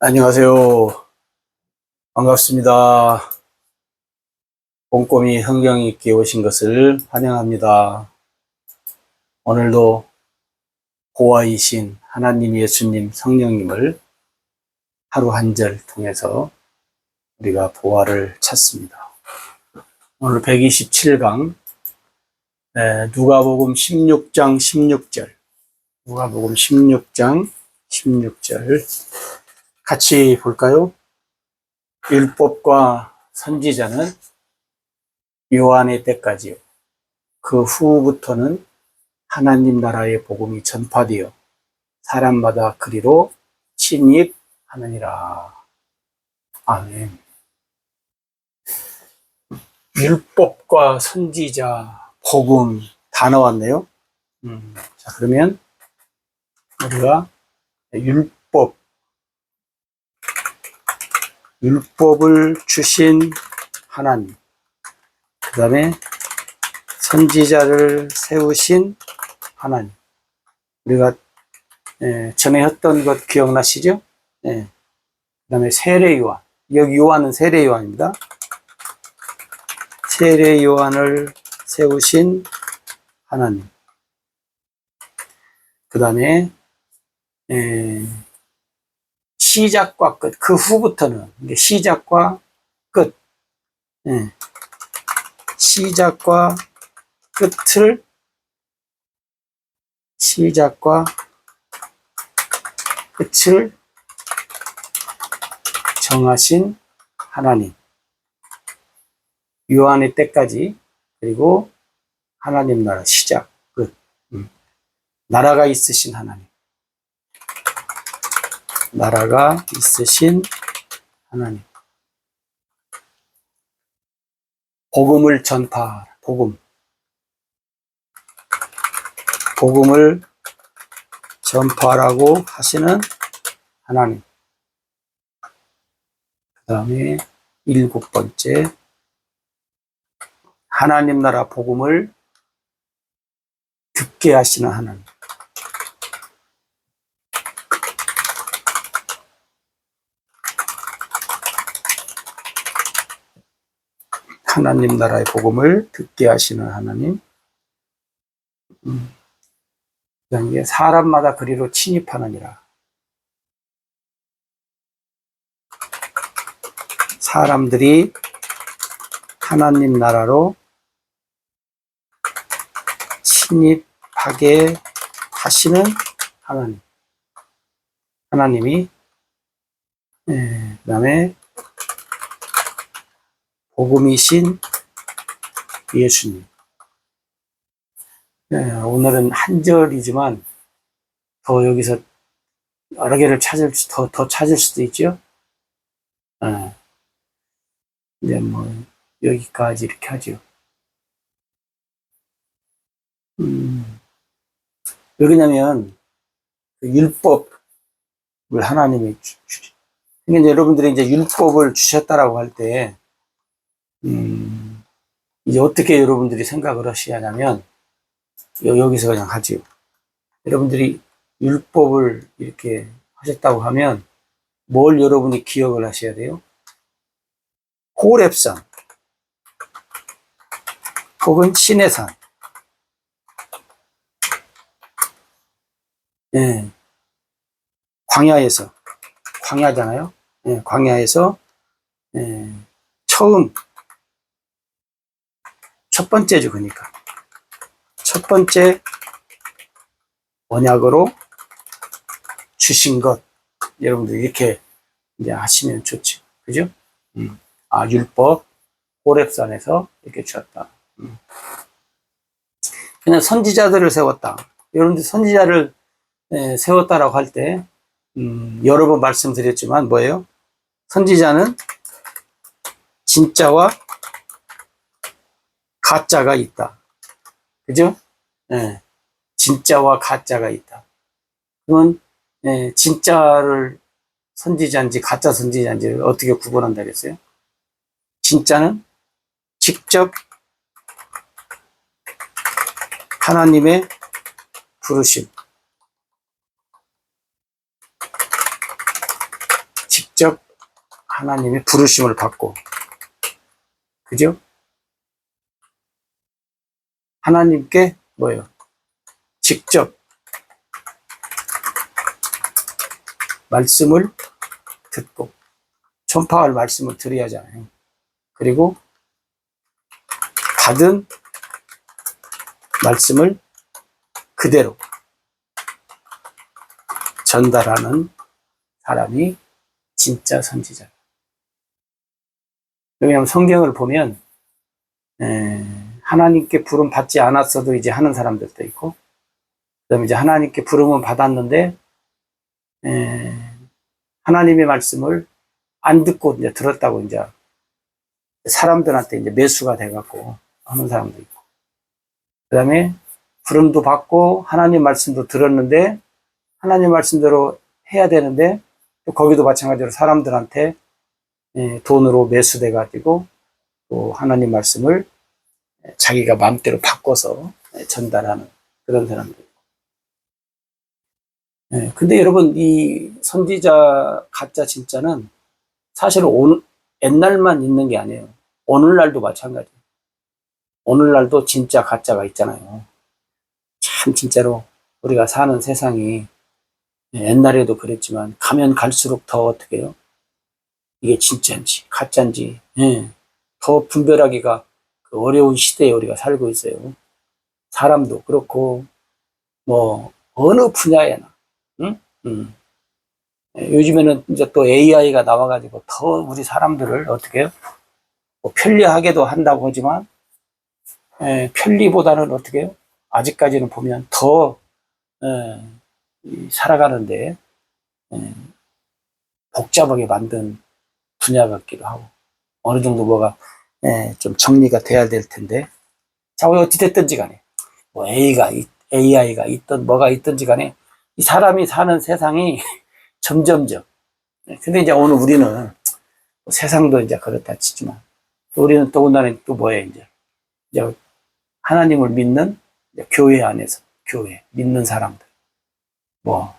안녕하세요. 반갑습니다. 꼼꼼히 성경 읽기 오신 것을 환영합니다. 오늘도 보아이신 하나님 예수님 성령님을 하루 한 절 통해서 우리가 보아를 찾습니다. 오늘 127강 누가복음 16장 16절 누가복음 16장 16절 같이 볼까요? 율법과 선지자는 요한의 때까지요. 그 후부터는 하나님 나라의 복음이 전파되어 사람마다 그리로 침입하느니라. 아멘. 율법과 선지자, 복음 다 나왔네요. 자, 그러면 우리가 율법을 주신 하나님, 그 다음에 선지자를 세우신 하나님. 우리가 전에 했던 것 기억나시죠? 그 다음에 세례 요한. 여기 요한은 세례 요한입니다. 세례 요한을 세우신 하나님. 그 다음에 시작과 끝. 그 후부터는 시작과 끝. 시작과 끝을 정하신 하나님. 요한의 때까지, 그리고 하나님 나라 시작, 끝. 나라가 있으신 하나님. 나라가 있으신 하나님. 복음을 전파, 복음을 전파라고 하시는 하나님. 그 다음에 7번째, 하나님 나라 복음을 듣게 하시는 하나님. 하나님 나라의 복음을 듣게 하시는 하나님. 그다음에 사람마다 그리로 침입하느니라. 사람들이 하나님 나라로 침입하게 하시는 하나님. 하나님이 그 다음에 복음이신 예수님. 오늘은 한 절이지만 더 여기서 여러 개를 더 찾을 수도 있죠. 이제 뭐 여기까지 이렇게 하죠. 왜 그러냐면 율법을 하나님이 주죠. 그러니까 여러분들이 이제 율법을 주셨다라고 할 때 이제 어떻게 여러분들이 생각을 하시냐면 여기서 그냥 하지요. 여러분들이 율법을 이렇게 하셨다고 하면 뭘 여러분이 기억을 하셔야 돼요? 호렙산 혹은 시내산. 광야잖아요. 광야에서 처음 첫 번째죠. 그러니까 첫 번째 언약으로 주신 것, 여러분들 이렇게 이제 하시면 좋죠. 그죠? 율법 호렙산에서 이렇게 주었다. 그냥 선지자들을 세웠다. 여러분들 선지자를 세웠다라고 할 때 여러 번 말씀드렸지만 뭐예요? 선지자는 진짜와 가짜가 있다. 그죠? 진짜와 가짜가 있다. 그러면 진짜를 선지자인지 가짜 선지자인지 어떻게 구분한다겠어요? 진짜는 직접 하나님의 부르심, 하나님의 부르심을 받고, 그죠? 하나님께 뭐예요? 직접 말씀을 듣고 전파할 말씀을 드려야 하잖아요. 그리고 받은 말씀을 그대로 전달하는 사람이 진짜 선지자. 왜냐하면 성경을 보면 하나님께 부름 받지 않았어도 이제 하는 사람들도 있고, 그다음에 이제 하나님께 부름은 받았는데 하나님의 말씀을 안 듣고 이제 들었다고 이제 사람들한테 이제 매수가 돼갖고 하는 사람도 있고, 그다음에 부름도 받고 하나님 말씀도 들었는데 하나님 말씀대로 해야 되는데 또 거기도 마찬가지로 사람들한테 돈으로 매수돼 가지고 또 하나님 말씀을 자기가 마음대로 바꿔서 전달하는 그런 사람들. 근데 여러분, 이 선지자 가짜 진짜는 사실 옛날만 있는 게 아니에요. 오늘날도 마찬가지예요. 오늘날도 진짜 가짜가 있잖아요. 참 진짜로 우리가 사는 세상이 옛날에도 그랬지만 가면 갈수록 더 어떻게 해요? 이게 진짜인지 가짜인지 더 분별하기가 어려운 시대에 우리가 살고 있어요. 사람도 그렇고 뭐 어느 분야에나 요즘에는 이제 또 AI가 나와가지고 더 우리 사람들을 어떻게 해요? 뭐 편리하게도 한다고 하지만 편리보다는 어떻게 해요? 아직까지는 보면 더 살아가는데 복잡하게 만든 분야 같기도 하고, 어느 정도 뭐가 좀 정리가 돼야 될 텐데, 자, 어찌됐든지 간에 뭐 AI가 있든 뭐가 있든지 간에 이 사람이 사는 세상이 점점점, 근데 이제 오늘 우리는 세상도 이제 그렇다 치지만 우리는 더군다나 또 뭐예요? 이제 하나님을 믿는 교회 안에서 교회 믿는 사람들, 뭐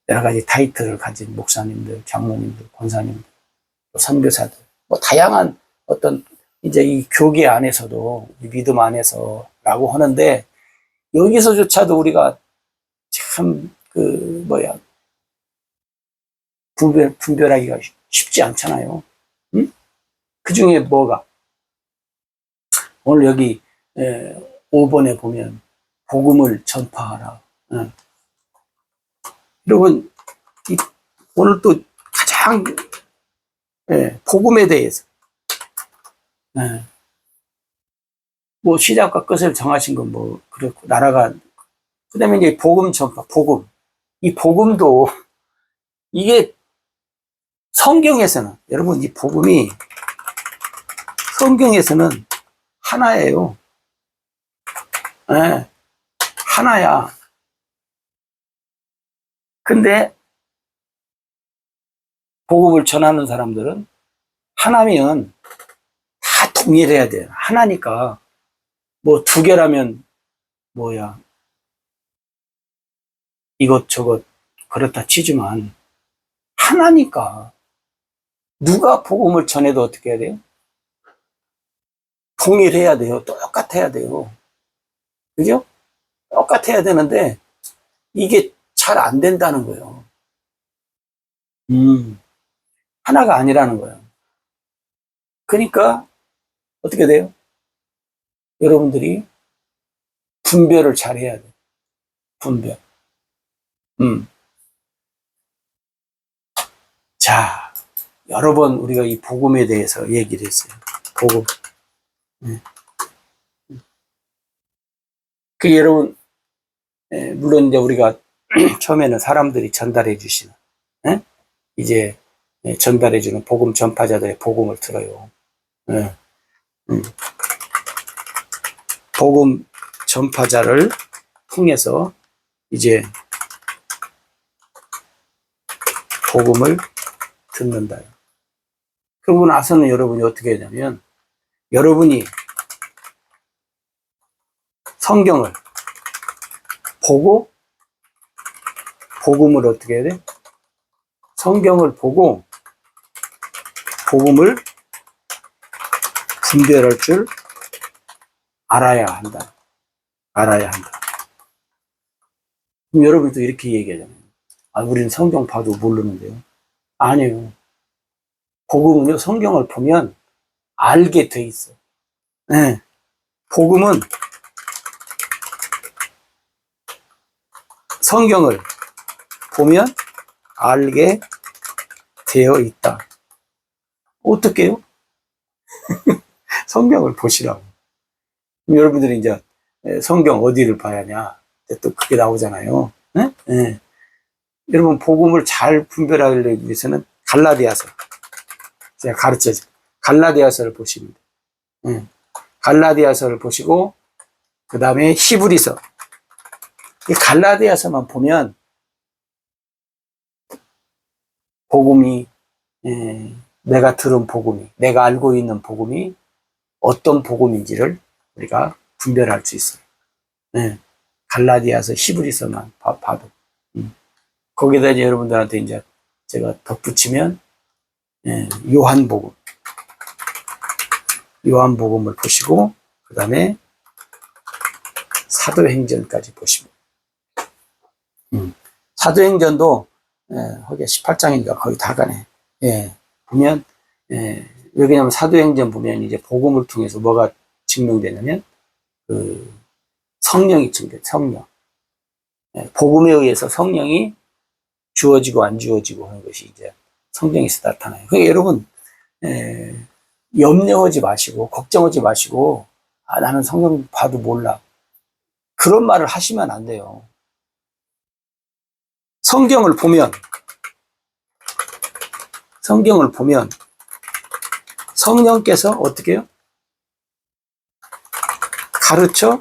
여러 가지 타이틀을 가진 목사님들, 장로님들, 권사님들, 선교사들, 뭐 다양한 어떤 이제 이 교계 안에서도 믿음 안에서라고 하는데, 여기서조차도 우리가 참 분별하기가 쉽지 않잖아요. 응? 그 중에 뭐가 오늘 여기 5번에 보면 복음을 전파하라. 여러분, 오늘 또 가장 복음에 대해서 뭐 시작과 끝을 정하신 건 뭐 그렇고, 나라가 그다음에 이제 복음 전파, 이 복음도 이게 성경에서는 여러분 이 복음이 성경에서는 하나예요. 하나야. 근데 복음을 전하는 사람들은 하나면 다 통일해야 돼요. 하나니까 뭐 두 개라면 뭐야 이것저것 그렇다 치지만 하나니까 누가 복음을 전해도 어떻게 해야 돼요? 통일해야 돼요. 똑같아야 돼요. 그죠? 똑같아야 되는데 이게 잘 안 된다는 거예요. 하나가 아니라는 거예요. 그러니까 어떻게 돼요? 여러분들이 분별을 잘 해야 돼요. 분별. 자, 여러 번 우리가 이 복음에 대해서 얘기를 했어요. 복음. 그 여러분, 물론 이제 우리가 처음에는 사람들이 전달해 주시는, 이제 전달해 주는 복음 전파자들의 복음을 들어요. 복음 전파자를 통해서 이제 복음을 듣는다. 그러고 나서는 여러분이 어떻게 하냐면, 여러분이 성경을 보고 복음을 어떻게 해야 돼? 성경을 보고 복음을 분별할 줄 알아야 한다. 알아야 한다. 그럼 여러분도 이렇게 얘기하잖아요. 아, 우리는 성경 봐도 모르는데요. 아니에요. 복음은요, 성경을 보면 알게 돼 있어요. 네. 복음은 성경을 보면 알게 되어 있다. 어떻게 해요? 성경을 보시라고. 여러분들이 이제 성경 어디를 봐야 하냐? 또 그게 나오잖아요. 네? 네. 여러분, 복음을 잘 분별하기 위해서는 갈라디아서. 제가 가르쳐줘. 갈라디아서를 보십니다. 네. 갈라디아서를 보시고, 그 다음에 히브리서. 이 갈라디아서만 보면, 복음이, 내가 들은 복음이, 내가 알고 있는 복음이 어떤 복음인지를 우리가 분별할 수 있어요. 네. 갈라디아서, 히브리서만 봐도. 거기다 이제 여러분들한테 이제 제가 덧붙이면, 요한복음. 요한복음을 보시고, 그 다음에 사도행전까지 보시면. 사도행전도, 거기 18장이니까 거의 다 가네. 예. 보면, 왜냐면 사도행전 보면 이제 복음을 통해서 뭐가 증명되냐면, 성령이 증명돼, 성령. 복음에 의해서 성령이 주어지고 안 주어지고 하는 것이 이제 성경에서 나타나요. 그러니까 여러분, 염려하지 마시고, 걱정하지 마시고, 아, 나는 성경 봐도 몰라. 그런 말을 하시면 안 돼요. 성경을 보면 성령께서 어떻게 해요? 가르쳐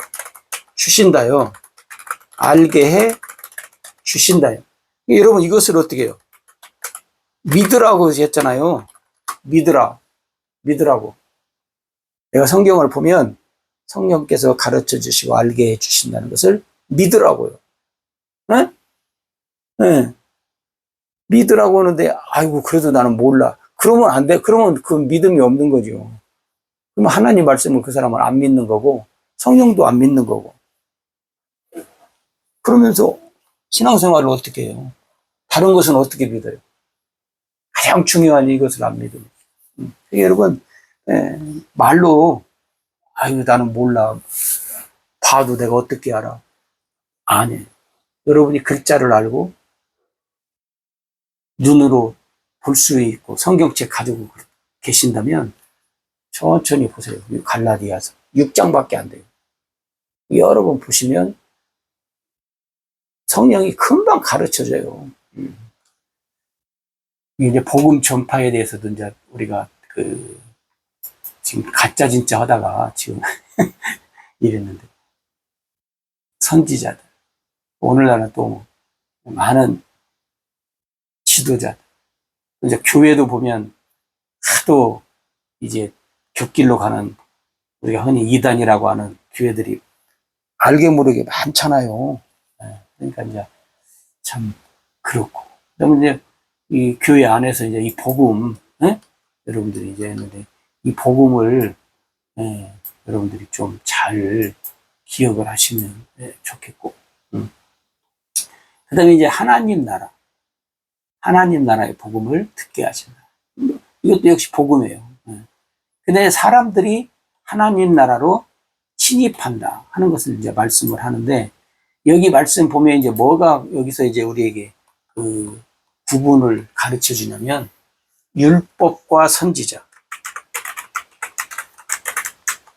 주신다요. 알게 해 주신다요. 여러분, 이것을 어떻게 해요? 믿으라고 했잖아요. 믿으라고. 내가 성경을 보면 성령께서 가르쳐 주시고 알게 해 주신다는 것을 믿으라고요. 네? 네. 믿으라고 하는데, 아이고, 그래도 나는 몰라. 그러면 안 돼. 그러면 그 믿음이 없는 거죠. 그러면 하나님 말씀을 그 사람은 안 믿는 거고, 성령도 안 믿는 거고. 그러면서 신앙생활을 어떻게 해요? 다른 것은 어떻게 믿어요? 가장 중요한 이것을 안 믿어요. 여러분, 말로, 아유, 나는 몰라. 봐도 내가 어떻게 알아? 아니에요. 여러분이 글자를 알고, 눈으로 볼 수 있고, 성경책 가지고 계신다면, 천천히 보세요. 갈라디아서. 6장밖에 안 돼요. 여러 번 보시면, 성령이 금방 가르쳐 줘요. 이제 복음 전파에 대해서도 이제 우리가 지금 가짜 진짜 하다가 지금 이랬는데, 선지자들, 오늘날은 또 많은 지도자들, 이제 교회도 보면 하도 이제 곁길로 가는, 우리가 흔히 이단이라고 하는 교회들이 알게 모르게 많잖아요. 그러니까 이제 참 그렇고. 그러면 이제 이 교회 안에서 이제 이 복음, 여러분들이 이제 했는데, 이 복음을, 여러분들이 좀 잘 기억을 하시면 좋겠고. 그 다음에 이제 하나님 나라의 복음을 듣게 하신다. 이것도 역시 복음이에요. 근데 사람들이 하나님 나라로 침입한다 하는 것을 이제 말씀을 하는데, 여기 말씀 보면 이제 뭐가 여기서 이제 우리에게 그 구분을 가르쳐 주냐면, 율법과 선지자.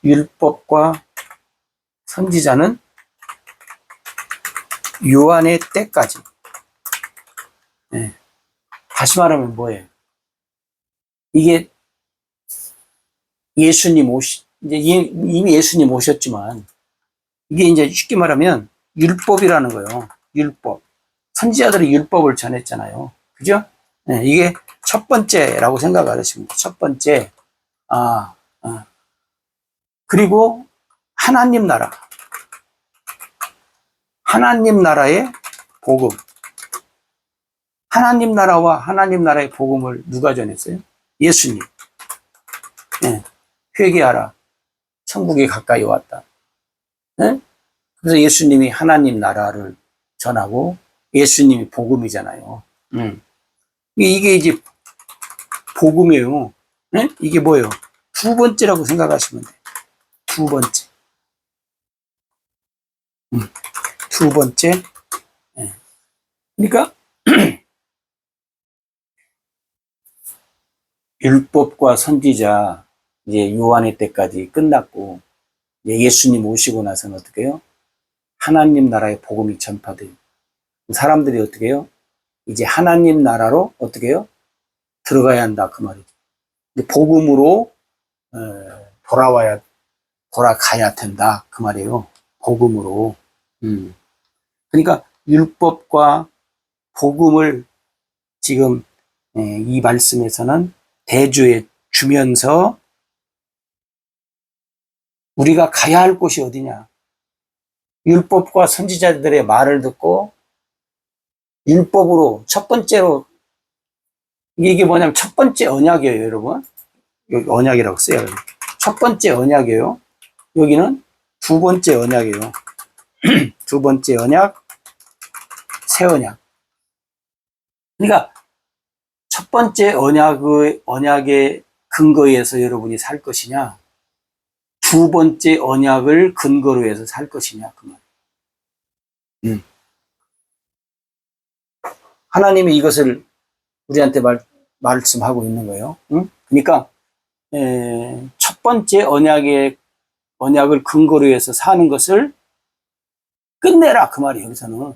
율법과 선지자는 요한의 때까지. 다시 말하면 뭐예요? 이게 이제 이미 예수님 오셨지만, 이게 이제 쉽게 말하면 율법이라는 거예요. 율법. 선지자들이 율법을 전했잖아요. 그죠? 이게 첫 번째라고 생각하시면 돼요. 첫 번째. 그리고 하나님 나라의 복음. 하나님 나라와 하나님 나라의 복음을 누가 전했어요? 예수님. 예, 회개하라. 천국이 가까이 왔다. 예? 그래서 예수님이 하나님 나라를 전하고 예수님이 복음이잖아요. 이게 이제 복음이에요. 예? 이게 뭐예요? 두 번째라고 생각하시면 돼요. 두 번째. 두 번째. 예. 그러니까 율법과 선지자 이제 요한의 때까지 끝났고 이제 예수님 오시고 나서는 어떻게 해요? 하나님 나라의 복음이 전파돼요. 사람들이 어떻게 해요? 이제 하나님 나라로 어떻게 해요? 들어가야 한다 그 말이죠. 복음으로 돌아가야 된다 그 말이에요. 복음으로. 그러니까 율법과 복음을 지금 이 말씀에서는 대조해 주면서 우리가 가야 할 곳이 어디냐? 율법과 선지자들의 말을 듣고 율법으로 첫 번째로 이게 뭐냐면 첫 번째 언약이에요, 여러분. 여기 언약이라고 써요. 첫 번째 언약이에요. 여기는 두 번째 언약이에요. 두 번째 언약, 새 언약. 그러니까 첫 번째 언약의 근거에서 여러분이 살 것이냐, 두 번째 언약을 근거로 해서 살 것이냐, 그 말. 하나님이 이것을 우리한테 말씀하고 있는 거예요. 그러니까 첫 번째 언약을 근거로 해서 사는 것을 끝내라 그 말이에요. 여기서는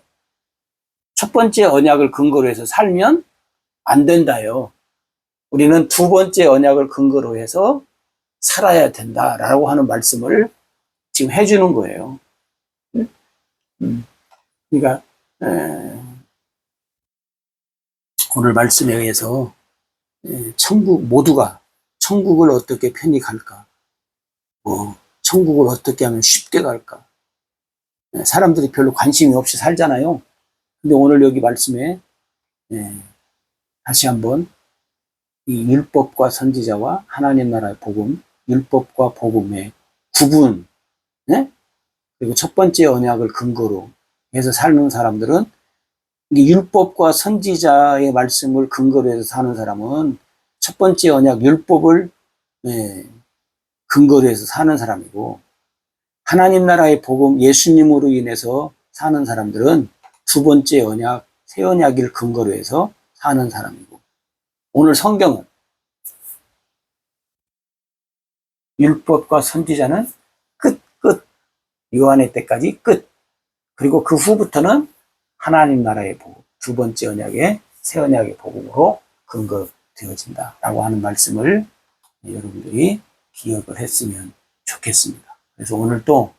첫 번째 언약을 근거로 해서 살면 안 된다요. 우리는 두 번째 언약을 근거로 해서 살아야 된다라고 하는 말씀을 지금 해주는 거예요. 그러니까 오늘 말씀에 의해서 모두가 천국을 어떻게 편히 갈까? 천국을 어떻게 하면 쉽게 갈까? 사람들이 별로 관심이 없이 살잖아요. 근데 오늘 여기 말씀에 다시 한번 이 율법과 선지자와 하나님 나라의 복음, 율법과 복음의 구분, 그리고 첫 번째 언약을 근거로 해서 사는 사람들은 율법과 선지자의 말씀을 근거로 해서 사는 사람은 첫 번째 언약 율법을 근거로 해서 사는 사람이고 하나님 나라의 복음 예수님으로 인해서 사는 사람들은 두 번째 언약 새 언약을 근거로 해서 사는 사람이고 오늘 성경은 율법과 선지자는 끝 요한의 때까지 끝 그리고 그 후부터는 하나님 나라의 복음 두 번째 언약의 새 언약의 복음으로 근거되어진다라고 하는 말씀을 여러분들이 기억을 했으면 좋겠습니다. 그래서 오늘 또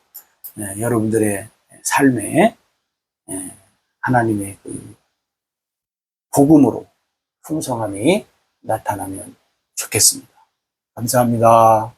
여러분들의 삶에 하나님의 그 복음으로 풍성함이 나타나면 좋겠습니다. 감사합니다.